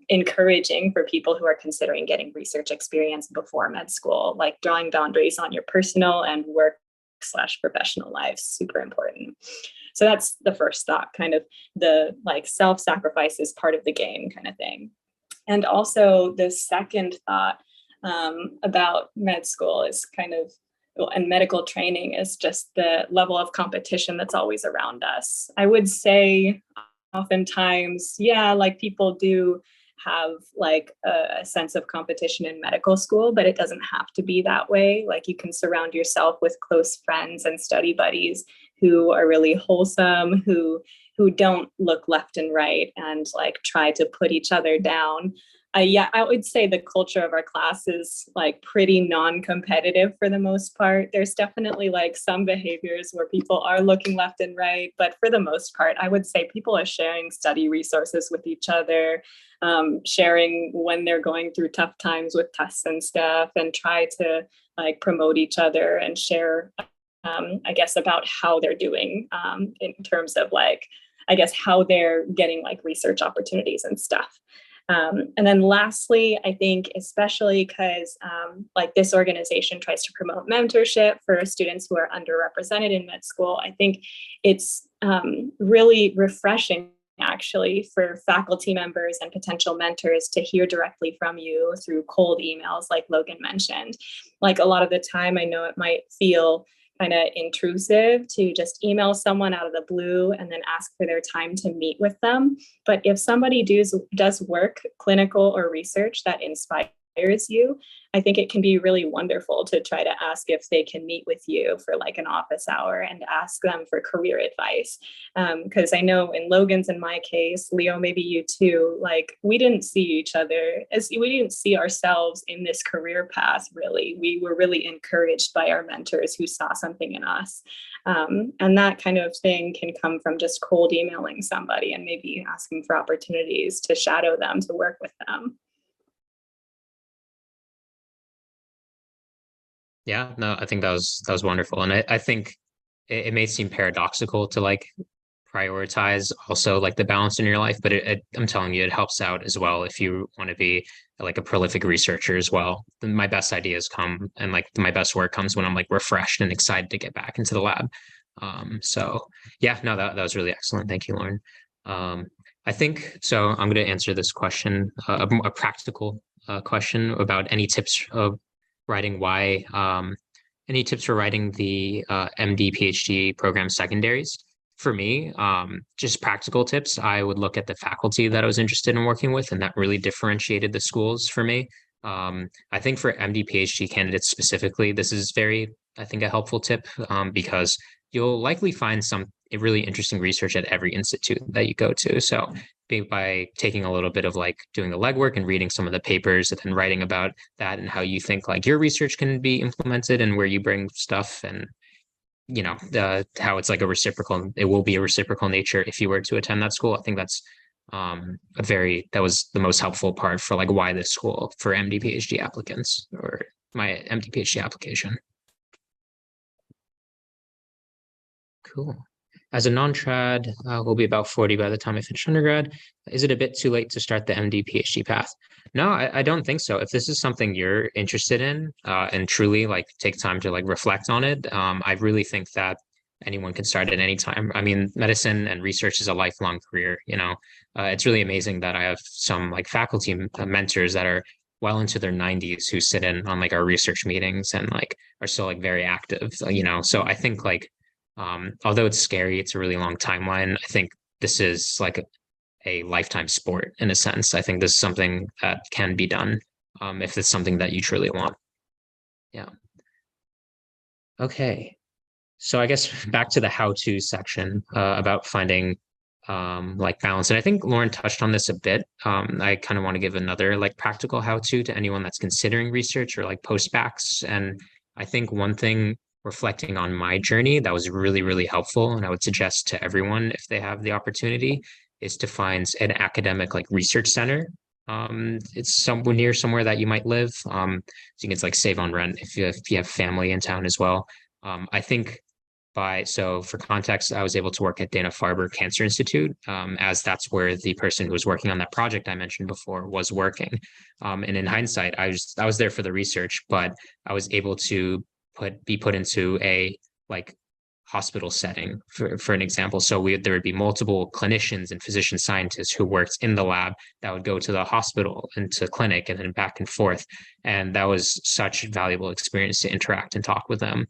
S16: encouraging for people who are considering getting research experience before med school, like drawing boundaries on your personal and work/professional lives, super important. So that's the first thought, kind of the self-sacrifice is part of the game kind of thing. And also the second thought about med school is kind of, and medical training is just the level of competition that's always around us. I would say oftentimes, yeah, like people do have like a sense of competition in medical school, but it doesn't have to be that way. Like you can surround yourself with close friends and study buddies who are really wholesome, who don't look left and right and like try to put each other down. Yeah, I would say the culture of our class is like pretty non-competitive for the most part. There's definitely like some behaviors where people are looking left and right, but for the most part, I would say people are sharing study resources with each other, sharing when they're going through tough times with tests and stuff, and try to like promote each other and share, I guess, about how they're doing in terms of like, I guess, how they're getting like research opportunities and stuff. And then lastly, I think especially because like this organization tries to promote mentorship for students who are underrepresented in med school, I think it's really refreshing actually for faculty members and potential mentors to hear directly from you through cold emails like Logan mentioned. Like a lot of the time, I know it might feel kind of intrusive to just email someone out of the blue and then ask for their time to meet with them. But if somebody does work, clinical or research that inspires you, I think it can be really wonderful to try to ask if they can meet with you for like an office hour and ask them for career advice. Because I know in Logan's and my case, Leo, maybe you too, like we didn't see each other, we didn't see ourselves in this career path really. We were really encouraged by our mentors who saw something in us. And that kind of thing can come from just cold emailing somebody and maybe asking for opportunities to shadow them, to work with them.
S18: Yeah, no, I think that was wonderful. And I think it may seem paradoxical to like prioritize also like the balance in your life, but I'm telling you, it helps out as well if you want to be like a prolific researcher as well. My best ideas come and like my best work comes when I'm like refreshed and excited to get back into the lab. So yeah, no, that was really excellent. Thank you, Lauren. I think so. I'm going to answer this question, a practical question about any tips of writing why any tips for writing the MD PhD program secondaries. For me, just practical tips, I would look at the faculty that I was interested in working with, and that really differentiated the schools for me. I think for MD PhD candidates specifically, this is I think, a helpful tip because you'll likely find some really interesting research at every institute that you go to. So by taking a little bit of like doing the legwork and reading some of the papers and then writing about that and how you think like your research can be implemented and where you bring stuff and you know how it's like it will be a reciprocal nature if you were to attend that school. I think that's that was the most helpful part for like why this school for MD PhD applicants or my MD PhD application. Cool. As a non-trad, we'll be about 40 by the time I finish undergrad. Is it a bit too late to start the MD PhD path? No, I don't think so. If this is something you're interested in and truly like take time to like reflect on it, I really think that anyone can start at any time. I mean, medicine and research is a lifelong career. You know, it's really amazing that I have some like faculty mentors that are well into their 90s who sit in on like our research meetings and like are still like very active. You know, so I think like although it's scary, it's a really long timeline. I think this is like a lifetime sport in a sense. I think this is something that can be done if it's something that you truly want. Yeah. Okay. So I guess back to the how-to section about finding like balance. And I think Lauren touched on this a bit. I kind of want to give another like practical how-to to anyone that's considering research or like post-bacs. And I think one thing reflecting on my journey that was really, really helpful, and I would suggest to everyone if they have the opportunity, is to find an academic like research center. It's somewhere that you might live. So you can like save on rent if you have family in town as well. I think for context, I was able to work at Dana-Farber Cancer Institute, as that's where the person who was working on that project I mentioned before was working. And in hindsight, I was there for the research, but I was able to be put into a like hospital setting, for an example. So there would be multiple clinicians and physician scientists who worked in the lab that would go to the hospital and to clinic and then back and forth. And that was such a valuable experience to interact and talk with them.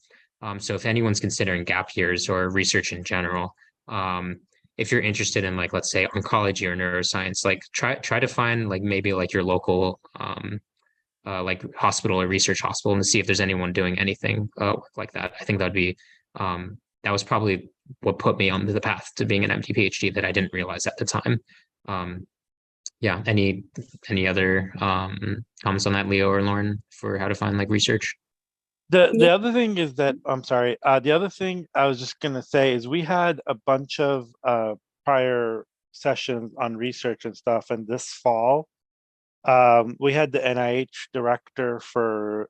S18: So if anyone's considering gap years or research in general, if you're interested in like, let's say oncology or neuroscience, like try to find like maybe like your local like hospital or research hospital and to see if there's anyone doing anything like that. I think that'd be that was probably what put me on the path to being an MD PhD that I didn't realize at the time. Yeah, any other comments on that, Leo or Lauren, for how to find like research?
S19: The other thing is that I'm sorry. The other thing I was just gonna say is we had a bunch of prior sessions on research and stuff, and this fall we had the NIH director for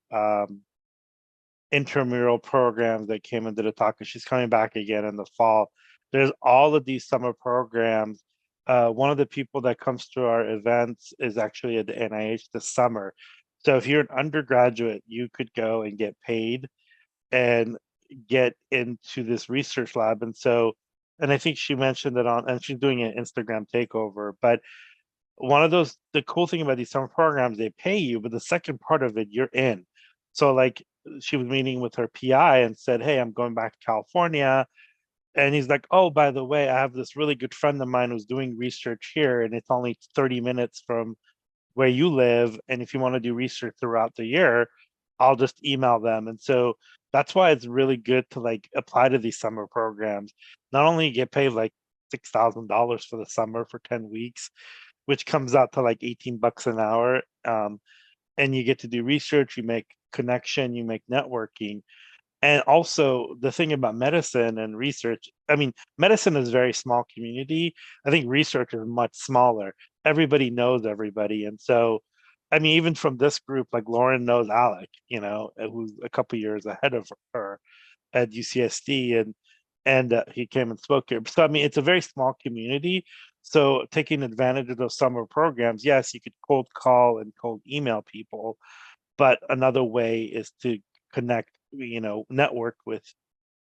S19: intramural programs that came and did a talk, and she's coming back again in the fall. There's all of these summer programs. One of the people that comes to our events is actually at the NIH this summer. So if you're an undergraduate, you could go and get paid and get into this research lab. And so, and I think she mentioned it on, and she's doing an Instagram takeover, but one of those, the cool thing about these summer programs, they pay you, but the second part of it, you're in. So like she was meeting with her PI and said, hey, I'm going back to California. And he's like, oh, by the way, I have this really good friend of mine who's doing research here, and it's only 30 minutes from where you live. And if you want to do research throughout the year, I'll just email them. And so that's why it's really good to like apply to these summer programs. Not only you get paid like $6,000 for the summer for 10 weeks, which comes out to like 18 bucks an hour. And you get to do research, you make connection, you make networking. And also the thing about medicine and research, I mean, medicine is a very small community. I think research is much smaller. Everybody knows everybody. And so, I mean, even from this group, like Lauren knows Alec, you know, who's a couple years ahead of her at UCSD, and he came and spoke here. So, I mean, it's a very small community. So taking advantage of those summer programs, yes, you could cold call and cold email people, but another way is to connect, you know, network with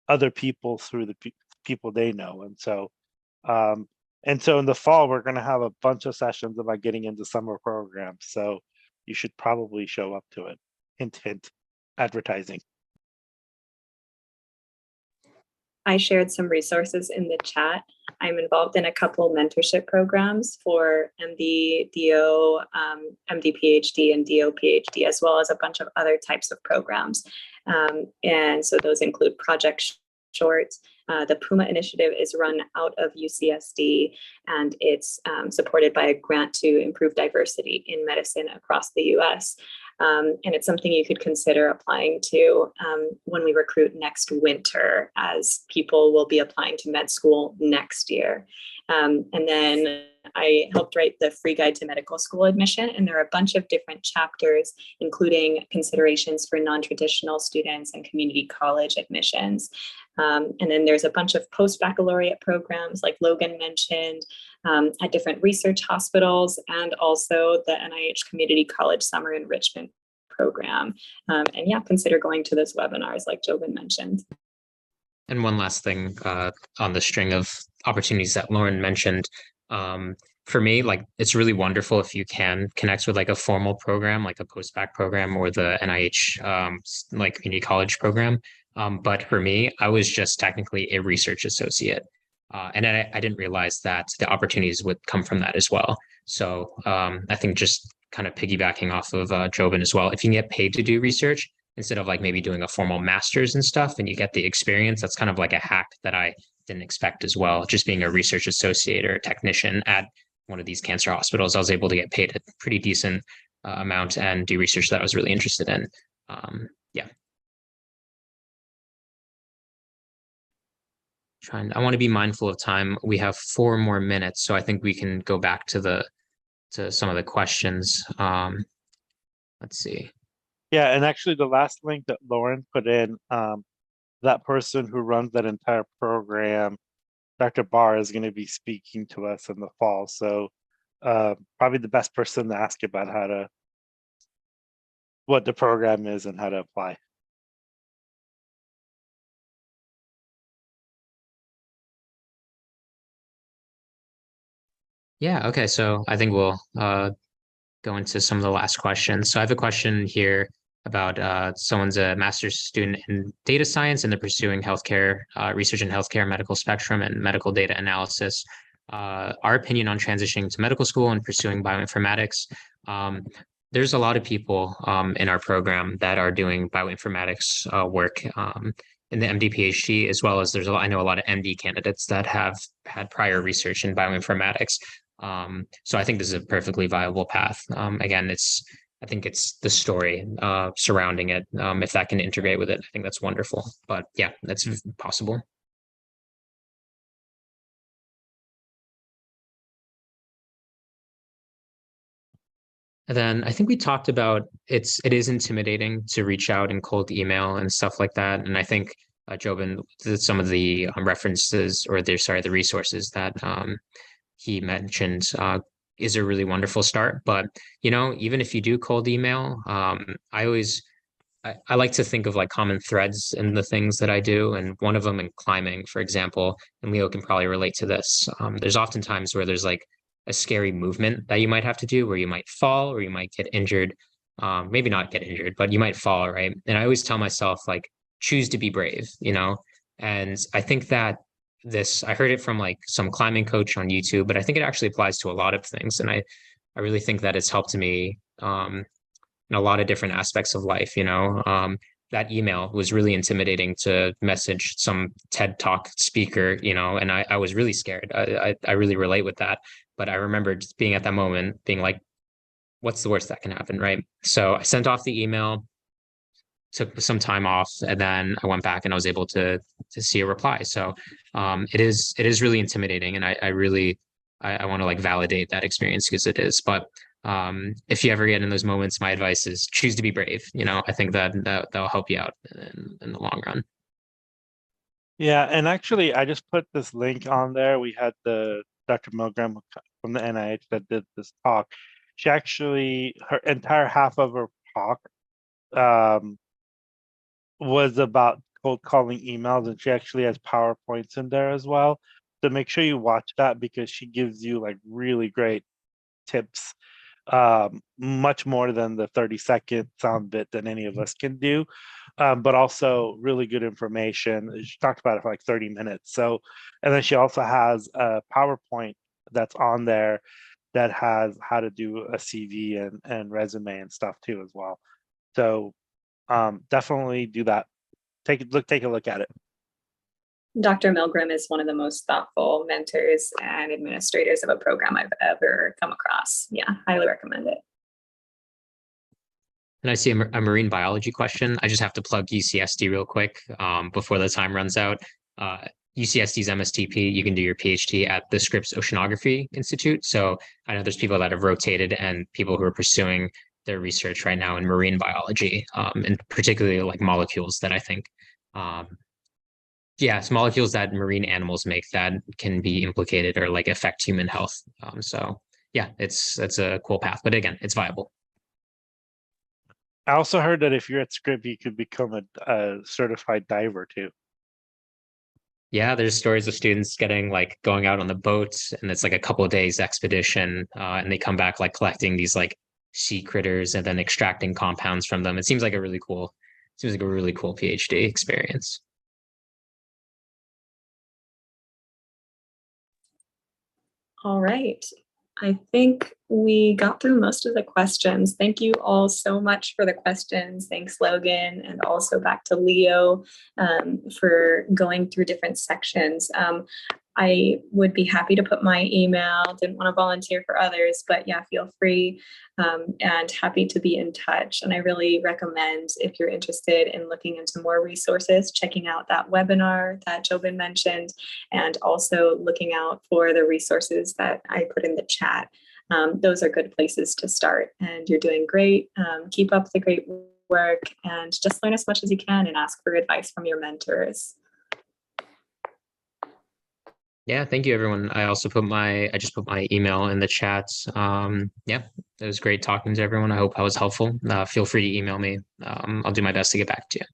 S19: other people through the people they know. And so in the fall, we're going to have a bunch of sessions about getting into summer programs. So you should probably show up to it. Hint, hint, advertising.
S16: I shared some resources in the chat. I'm involved in a couple mentorship programs for MD, DO, MD PhD, and DO PhD, as well as a bunch of other types of programs. And so those include Project Short. The PUMA initiative is run out of UCSD, and it's supported by a grant to improve diversity in medicine across the US. And it's something you could consider applying to when we recruit next winter, as people will be applying to med school next year. And then I helped write the free guide to medical school admission, and there are a bunch of different chapters, including considerations for non-traditional students and community college admissions. And then there's a bunch of post-baccalaureate programs, like Logan mentioned, at different research hospitals, and also the NIH Community College Summer Enrichment Program. And yeah, consider going to those webinars like Jobin mentioned.
S18: And one last thing on the string of opportunities that Lauren mentioned, for me, like it's really wonderful if you can connect with like a formal program, like a post-bac program or the NIH like community college program. But for me, I was just technically a research associate. And I didn't realize that the opportunities would come from that as well. So I think just kind of piggybacking off of Jobin as well, if you can get paid to do research instead of like maybe doing a formal master's and stuff, and you get the experience, that's kind of like a hack that I didn't expect as well. Just being a research associate or a technician at one of these cancer hospitals, I was able to get paid a pretty decent amount and do research that I was really interested in. Yeah. I want to be mindful of time. We have 4 more minutes, so I think we can go back to some of the questions. Let's see.
S19: Yeah, and actually the last link that Lauren put in, that person who runs that entire program, Dr. Barr, is going to be speaking to us in the fall. So probably the best person to ask about what the program is and how to apply.
S18: Yeah, okay. So I think we'll go into some of the last questions. So I have a question here about someone's a master's student in data science and they're pursuing healthcare research in healthcare, medical spectrum, and medical data analysis. Our opinion on transitioning to medical school and pursuing bioinformatics. There's a lot of people in our program that are doing bioinformatics work in the MD PhD, as well as I know a lot of MD candidates that have had prior research in bioinformatics. So I think this is a perfectly viable path. Again, I think it's the story surrounding it. If that can integrate with it, I think that's wonderful. But yeah, that's possible. And then I think we talked about it is intimidating to reach out and cold email and stuff like that. And I think Jobin, some of the references or the resources that he mentioned is a really wonderful start. But even if you do cold email, I like to think of like common threads in the things that I do. And one of them in climbing, for example, and Leo can probably relate to this. There's often times where there's like a scary movement that you might have to do where you might fall or you might get injured. Maybe not get injured, but you might fall, right? And I always tell myself, like, choose to be brave, And I think that I heard it from like some climbing coach on YouTube, but I think it actually applies to a lot of things. And I really think that it's helped me in a lot of different aspects of life, that email was really intimidating to message some TED Talk speaker, and I was really scared. I really relate with that. But I remember just being at that moment being like, what's the worst that can happen, right? So I sent off the email, took some time off, and then I went back and I was able to see a reply. So it is really intimidating, and I really want to like validate that experience because it is. But if you ever get in those moments, my advice is choose to be brave. I think that'll help you out in the long run.
S19: Yeah, and actually, I just put this link on there. We had the Dr. Milgram from the NIH that did this talk. She actually, her entire half of her talk was about cold calling emails, and she actually has PowerPoints in there as well. So make sure you watch that because she gives you like really great tips, much more than the 30-second sound bit that any of us can do, but also really good information. She talked about it for like 30 minutes. So, and then she also has a PowerPoint that's on there that has how to do a CV and resume and stuff too as well. So definitely do that. Take a look at it.
S15: Dr. Milgram is one of the most thoughtful mentors and administrators of a program I've ever come across. Yeah, highly recommend it.
S18: And I see a marine biology question. I just have to plug UCSD real quick before the time runs out. UCSD's MSTP, you can do your PhD at the Scripps Oceanography Institute. So I know there's people that have rotated and people who are pursuing their research right now in marine biology, and particularly like molecules that I think, it's molecules that marine animals make that can be implicated or like affect human health. So yeah, it's a cool path, but again, it's viable.
S19: I also heard that if you're at Scripps, you could become a certified diver too.
S18: Yeah, there's stories of students going out on the boats, and it's like a couple of days expedition, and they come back like collecting these like sea critters and then extracting compounds from them. It seems like a really cool PhD experience.
S15: All right. I think we got through most of the questions. Thank you all so much for the questions. Thanks, Logan, and also back to Leo for going through different sections. I would be happy to put my email. Didn't want to volunteer for others, but yeah, feel free, and happy to be in touch. And I really recommend, if you're interested in looking into more resources, checking out that webinar that Jobin mentioned, and also looking out for the resources that I put in the chat. Those are good places to start, and you're doing great. Keep up the great work and just learn as much as you can and ask for advice from your mentors.
S18: Yeah, thank you, everyone. I just put my email in the chat. Yeah, it was great talking to everyone. I hope I was helpful. Feel free to email me. I'll do my best to get back to you.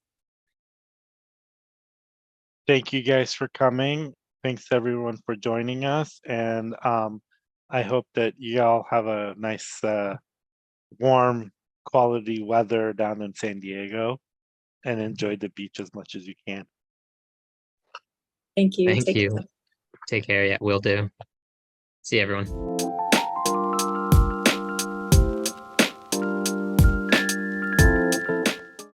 S19: Thank you guys for coming. Thanks everyone for joining us. And I hope that y'all have a nice, warm, quality weather down in San Diego and enjoy the beach as much as you can.
S15: Thank you.
S18: Thank you. Take care. Yeah, will do. See you, everyone.